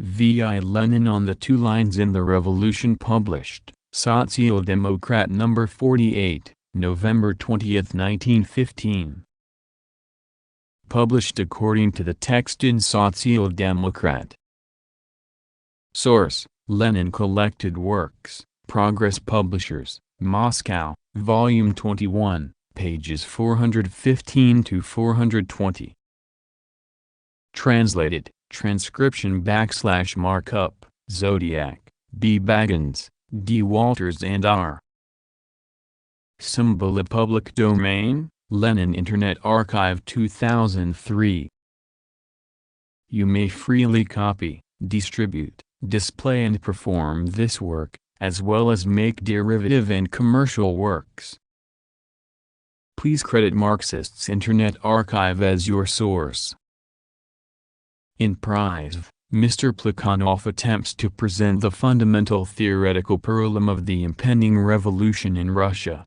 V.I. Lenin on the Two Lines in the Revolution, published, Social Democrat No. 48, November 20, 1915. Published according to the text in Social Democrat. Source: Lenin Collected Works, Progress Publishers, Moscow, Volume 21, pages 415 to 420. Translated, transcription / markup, Zodiac, B. Baggins, D. Walters and R. Symbol: public domain, Lenin Internet Archive 2003. You may freely copy, distribute, display and perform this work, as well as make derivative and commercial works. Please credit Marxists Internet Archive as your source. In prize, Mr. Plekhanov attempts to present the fundamental theoretical problem of the impending revolution in Russia.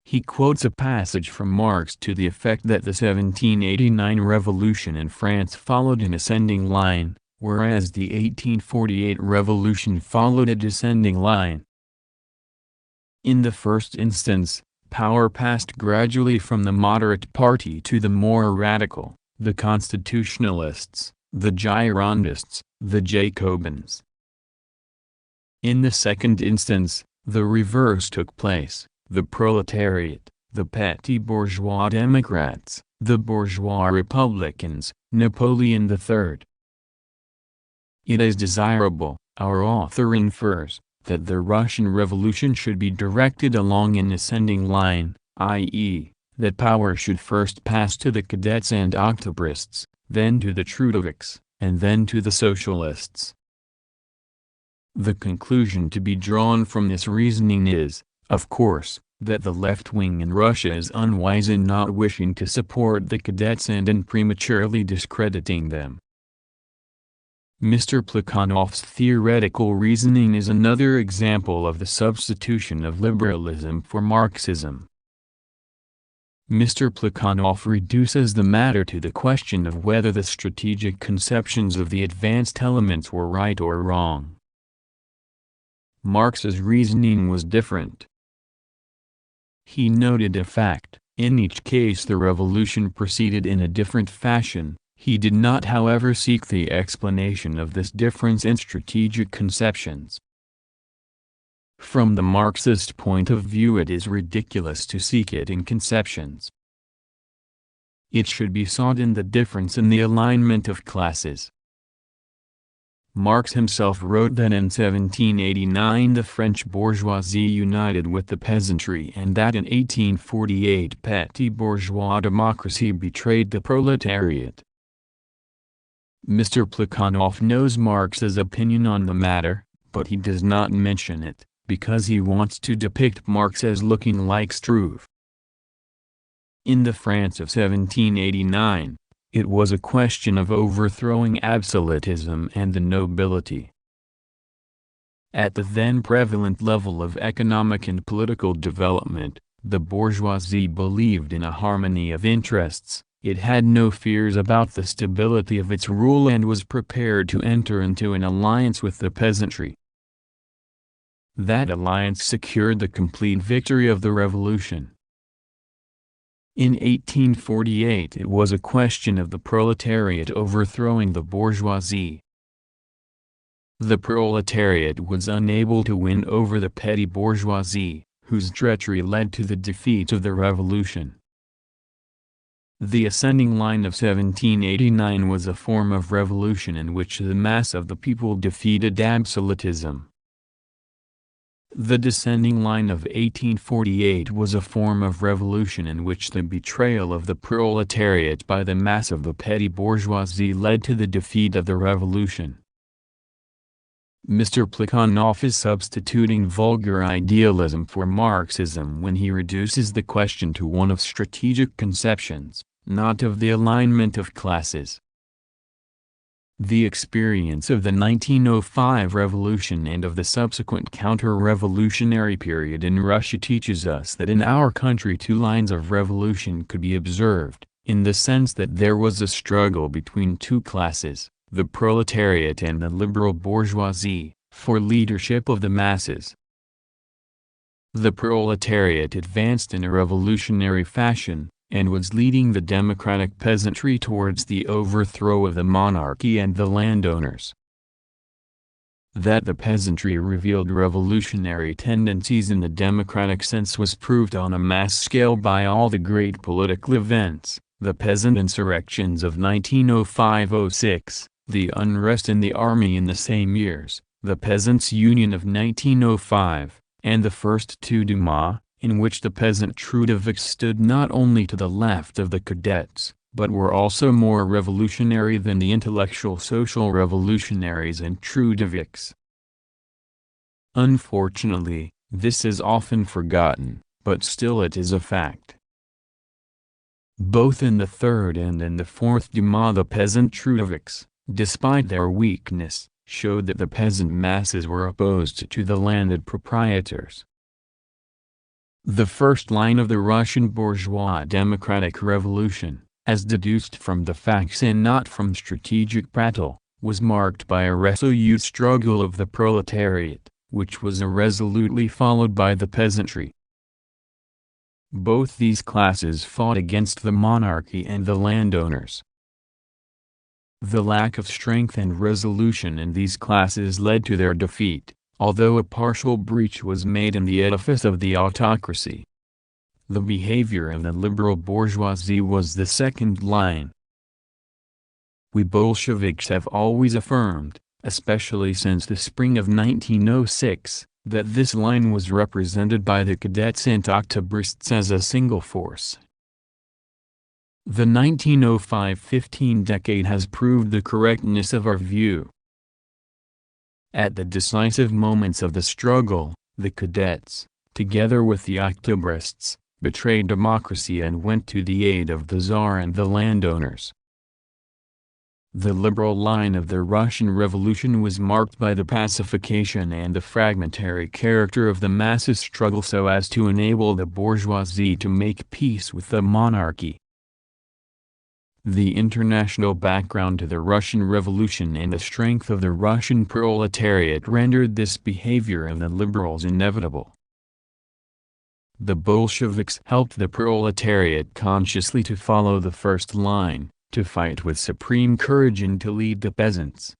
He quotes a passage from Marx to the effect that the 1789 revolution in France followed an ascending line, whereas the 1848 revolution followed a descending line. In the first instance, power passed gradually from the moderate party to the more radical, the Constitutionalists, the Girondists, the Jacobins. In the second instance, the reverse took place: the proletariat, the petty bourgeois Democrats, the bourgeois Republicans, Napoleon III. It is desirable, our author infers, that the Russian Revolution should be directed along an ascending line, i.e., that power should first pass to the cadets and Octobrists, then to the Trudoviks, and then to the Socialists. The conclusion to be drawn from this reasoning is, of course, that the left wing in Russia is unwise in not wishing to support the cadets and in prematurely discrediting them. Mr. Plekhanov's theoretical reasoning is another example of the substitution of liberalism for Marxism. Mr. Plekhanov reduces the matter to the question of whether the strategic conceptions of the advanced elements were right or wrong. Marx's reasoning was different. He noted a fact: in each case the revolution proceeded in a different fashion. He did not, however, seek the explanation of this difference in strategic conceptions. From the Marxist point of view, it is ridiculous to seek it in conceptions. It should be sought in the difference in the alignment of classes. Marx himself wrote that in 1789 the French bourgeoisie united with the peasantry, and that in 1848 petty bourgeois democracy betrayed the proletariat. Mr. Plekhanov knows Marx's opinion on the matter, but he does not mention it, because he wants to depict Marx as looking like Struve. In the France of 1789, it was a question of overthrowing absolutism and the nobility. At the then prevalent level of economic and political development, the bourgeoisie believed in a harmony of interests. It had no fears about the stability of its rule and was prepared to enter into an alliance with the peasantry. That alliance secured the complete victory of the revolution. In 1848 it was a question of the proletariat overthrowing the bourgeoisie. The proletariat was unable to win over the petty bourgeoisie, whose treachery led to the defeat of the revolution. The ascending line of 1789 was a form of revolution in which the mass of the people defeated absolutism. The descending line of 1848 was a form of revolution in which the betrayal of the proletariat by the mass of the petty bourgeoisie led to the defeat of the revolution. Mr. Plekhanov is substituting vulgar idealism for Marxism when he reduces the question to one of strategic conceptions, not of the alignment of classes. The experience of the 1905 revolution and of the subsequent counter-revolutionary period in Russia teaches us that in our country two lines of revolution could be observed, in the sense that there was a struggle between two classes, the proletariat and the liberal bourgeoisie, for leadership of the masses. The proletariat advanced in a revolutionary fashion, and was leading the democratic peasantry towards the overthrow of the monarchy and the landowners. That the peasantry revealed revolutionary tendencies in the democratic sense was proved on a mass scale by all the great political events, the peasant insurrections of 1905–06, the unrest in the army in the same years, the Peasants' Union of 1905, and the first two Duma, in which the peasant Trudevics stood not only to the left of the cadets, but were also more revolutionary than the intellectual social revolutionaries and Trudevics. Unfortunately, this is often forgotten, but still it is a fact. Both in the third and in the fourth Duma the peasant Trudevics, despite their weakness, showed that the peasant masses were opposed to the landed proprietors. The first line of the Russian bourgeois democratic revolution, as deduced from the facts and not from strategic prattle, was marked by a resolute struggle of the proletariat, which was irresolutely followed by the peasantry. Both these classes fought against the monarchy and the landowners. The lack of strength and resolution in these classes led to their defeat, although a partial breach was made in the edifice of the autocracy. The behavior of the liberal bourgeoisie was the second line. We Bolsheviks have always affirmed, especially since the spring of 1906, that this line was represented by the cadets and Octobrists as a single force. The 1905–15 decade has proved the correctness of our view. At the decisive moments of the struggle, the cadets, together with the Octobrists, betrayed democracy and went to the aid of the Tsar and the landowners. The liberal line of the Russian Revolution was marked by the pacification and the fragmentary character of the masses' struggle so as to enable the bourgeoisie to make peace with the monarchy. The international background to the Russian Revolution and the strength of the Russian proletariat rendered this behavior of the liberals inevitable. The Bolsheviks helped the proletariat consciously to follow the first line, to fight with supreme courage and to lead the peasants.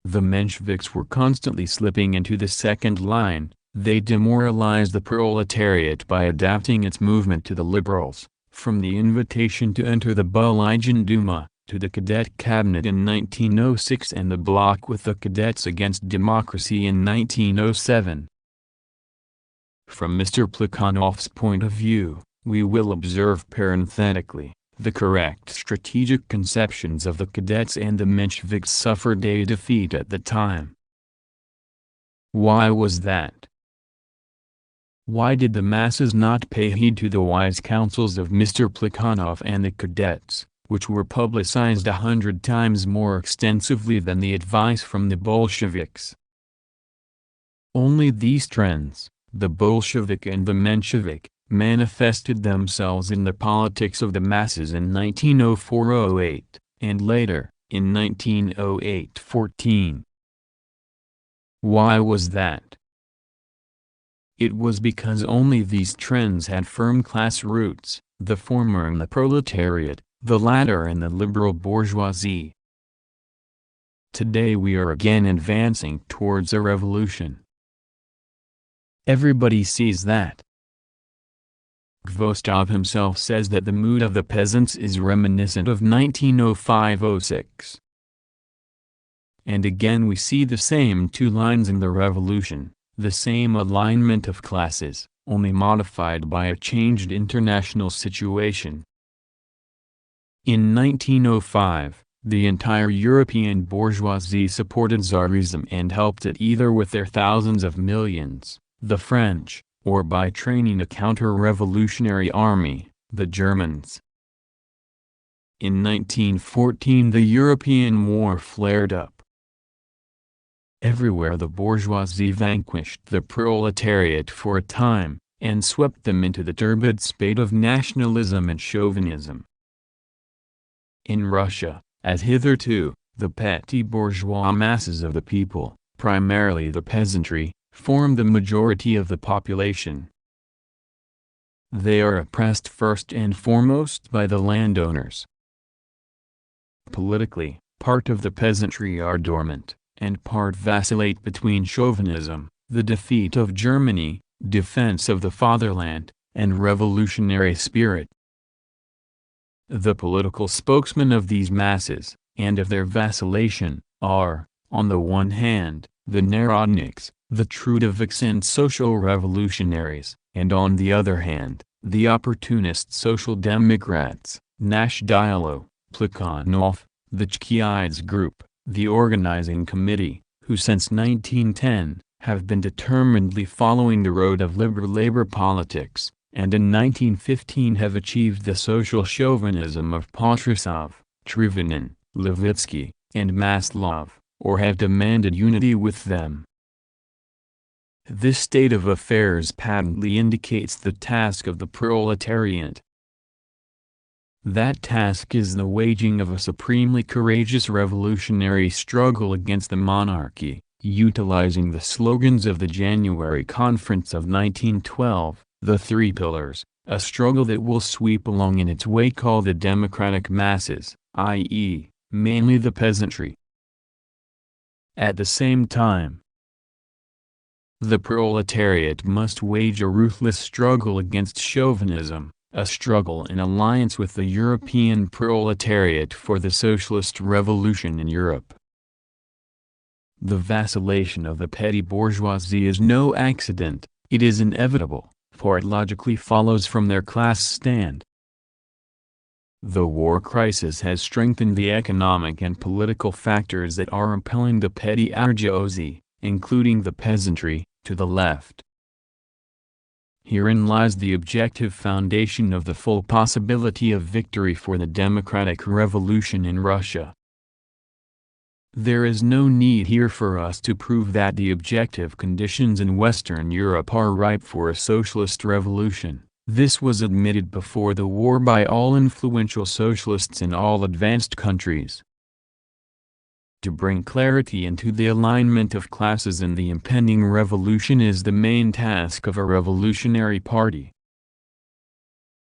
The Mensheviks were constantly slipping into the second line. They demoralized the proletariat by adapting its movement to the liberals, from the invitation to enter the Belgian Duma, to the cadet cabinet in 1906 and the bloc with the cadets against democracy in 1907. From Mr. Plekhanov's point of view, we will observe parenthetically, the correct strategic conceptions of the cadets and the Mensheviks suffered a defeat at the time. Why was that? Why did the masses not pay heed to the wise counsels of Mr. Plekhanov and the cadets, which were publicized 100 times more extensively than the advice from the Bolsheviks? Only these trends, the Bolshevik and the Menshevik, manifested themselves in the politics of the masses in 1904–08, and later, in 1908–14. Why was that? It was because only these trends had firm class roots, the former in the proletariat, the latter in the liberal bourgeoisie. Today we are again advancing towards a revolution. Everybody sees that. Gvostov himself says that the mood of the peasants is reminiscent of 1905–06. And again we see the same two lines in the revolution, the same alignment of classes, only modified by a changed international situation. In 1905, the entire European bourgeoisie supported Tsarism and helped it either with their thousands of millions, the French, or by training a counter-revolutionary army, the Germans. In 1914 the European war flared up. Everywhere the bourgeoisie vanquished the proletariat for a time, and swept them into the turbid spate of nationalism and chauvinism. In Russia, as hitherto, The petty bourgeois masses of the people, primarily the peasantry, form the majority of the population. They are oppressed first and foremost by the landowners. Politically, part of the peasantry are dormant, and part vacillate between chauvinism, the defeat of Germany, defense of the fatherland, and revolutionary spirit. The political spokesmen of these masses, and of their vacillation, are, on the one hand, the Narodniks, the Trudoviks and social revolutionaries, and on the other hand, the opportunist social democrats, Nash Dialo, Plekhanov, the Chkyids group, the organizing committee, who since 1910, have been determinedly following the road of liberal labor politics, and in 1915 have achieved the social chauvinism of Patrusov, Trivinin, Levitsky, and Maslov, or have demanded unity with them. This state of affairs patently indicates the task of the proletariat. That task is the waging of a supremely courageous revolutionary struggle against the monarchy, utilizing the slogans of the January Conference of 1912, the Three Pillars, a struggle that will sweep along in its wake all the democratic masses, i.e., mainly the peasantry. At the same time, the proletariat must wage a ruthless struggle against chauvinism, a struggle in alliance with the European proletariat for the socialist revolution in Europe. The vacillation of the petty bourgeoisie is no accident, it is inevitable, for it logically follows from their class stand. The war crisis has strengthened the economic and political factors that are impelling the petty bourgeoisie, including the peasantry, to the left. Herein lies the objective foundation of the full possibility of victory for the democratic revolution in Russia. There is no need here for us to prove that the objective conditions in Western Europe are ripe for a socialist revolution. This was admitted before the war by all influential socialists in all advanced countries. To bring clarity into the alignment of classes in the impending revolution is the main task of a revolutionary party.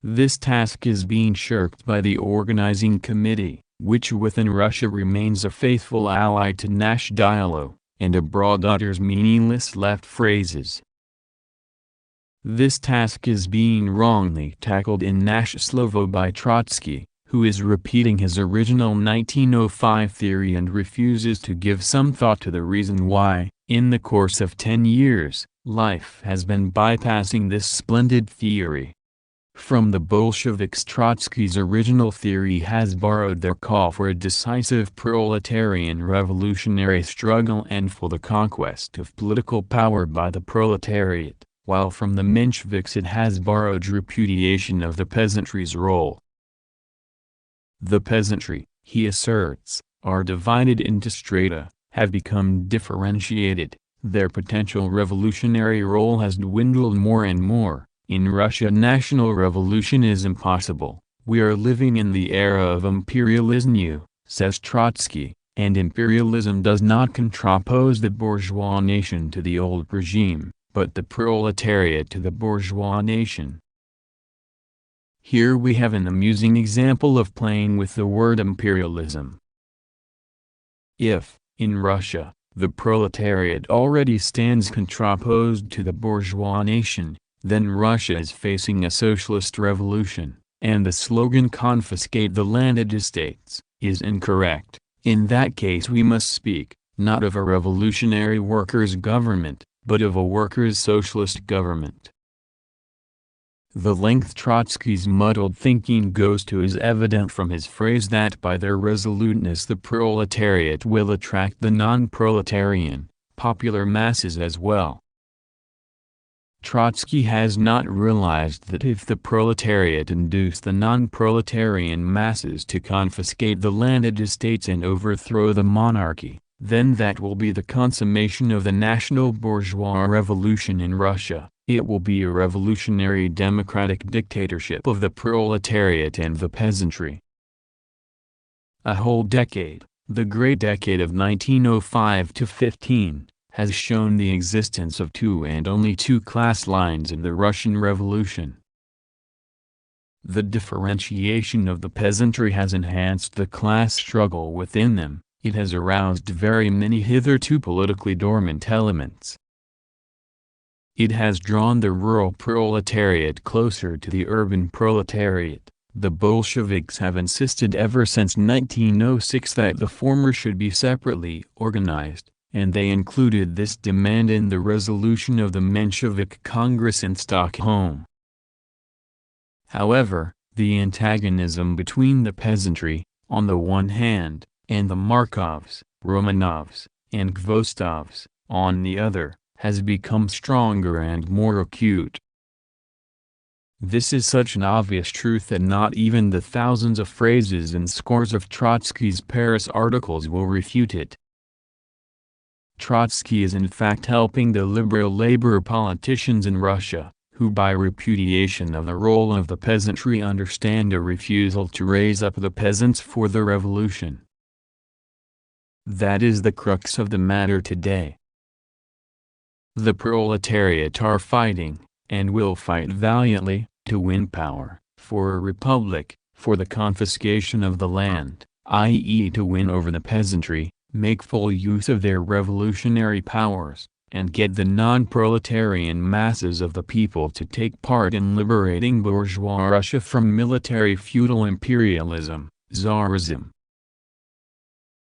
This task is being shirked by the organizing committee, which within Russia remains a faithful ally to Nash Dialo, and abroad utters meaningless left phrases. This task is being wrongly tackled in Nash Slovo by Trotsky, who is repeating his original 1905 theory and refuses to give some thought to the reason why, in the course of 10 years, life has been bypassing this splendid theory. From the Bolsheviks, Trotsky's original theory has borrowed their call for a decisive proletarian revolutionary struggle and for the conquest of political power by the proletariat, while from the Mensheviks it has borrowed repudiation of the peasantry's role. The peasantry, he asserts, are divided into strata, have become differentiated, their potential revolutionary role has dwindled more and more. In Russia national revolution is impossible. We are living in the era of imperialism, says Trotsky, and imperialism does not contrapose the bourgeois nation to the old regime, but the proletariat to the bourgeois nation. Here we have an amusing example of playing with the word imperialism. If, in Russia, the proletariat already stands contraposed to the bourgeois nation, then Russia is facing a socialist revolution, and the slogan "confiscate the landed estates" is incorrect. In that case we must speak, not of a revolutionary workers' government, but of a workers' socialist government. The length Trotsky's muddled thinking goes to is evident from his phrase that by their resoluteness the proletariat will attract the non-proletarian, popular masses as well. Trotsky has not realized that if the proletariat induce the non-proletarian masses to confiscate the landed estates and overthrow the monarchy, then that will be the consummation of the national bourgeois revolution in Russia. It will be a revolutionary democratic dictatorship of the proletariat and the peasantry. A whole decade, The great decade of 1905 to 15 has shown the existence of two and only two class lines in the Russian Revolution. The differentiation of the peasantry has enhanced the class struggle within them, it has aroused very many hitherto politically dormant elements. It has drawn the rural proletariat closer to the urban proletariat. The Bolsheviks have insisted ever since 1906 that the former should be separately organized, and they included this demand in the resolution of the Menshevik Congress in Stockholm. However, the antagonism between the peasantry, on the one hand, and the Markovs, Romanovs, and Gvostovs, on the other, has become stronger and more acute. This is such an obvious truth that not even the thousands of phrases and scores of Trotsky's Paris articles will refute it. Trotsky is in fact helping the liberal labor politicians in Russia, who by repudiation of the role of the peasantry understand a refusal to raise up the peasants for the revolution. That is the crux of the matter today. The proletariat are fighting, and will fight valiantly, to win power, for a republic, for the confiscation of the land, i.e. to win over the peasantry, make full use of their revolutionary powers, and get the non-proletarian masses of the people to take part in liberating bourgeois Russia from military feudal imperialism, Tsarism.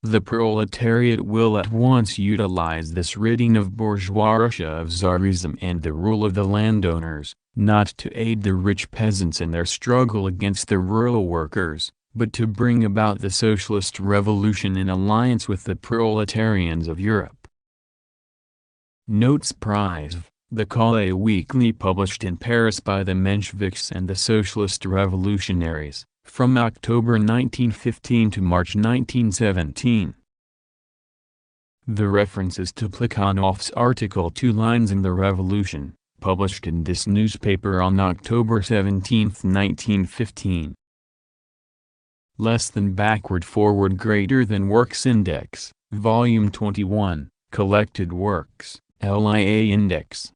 The proletariat will at once utilize this ridding of bourgeois Russia of Tsarism and the rule of the landowners, not to aid the rich peasants in their struggle against the rural workers, but to bring about the socialist revolution in alliance with the proletarians of Europe. Notes Prize, the call, a weekly published in Paris by the Mensheviks and the Socialist Revolutionaries, from October 1915 to March 1917. The references to Plekhanov's article 2 Lines in the Revolution, published in this newspaper on October 17, 1915. Less than backward forward greater than Works Index, Volume 21, Collected Works, LIA Index.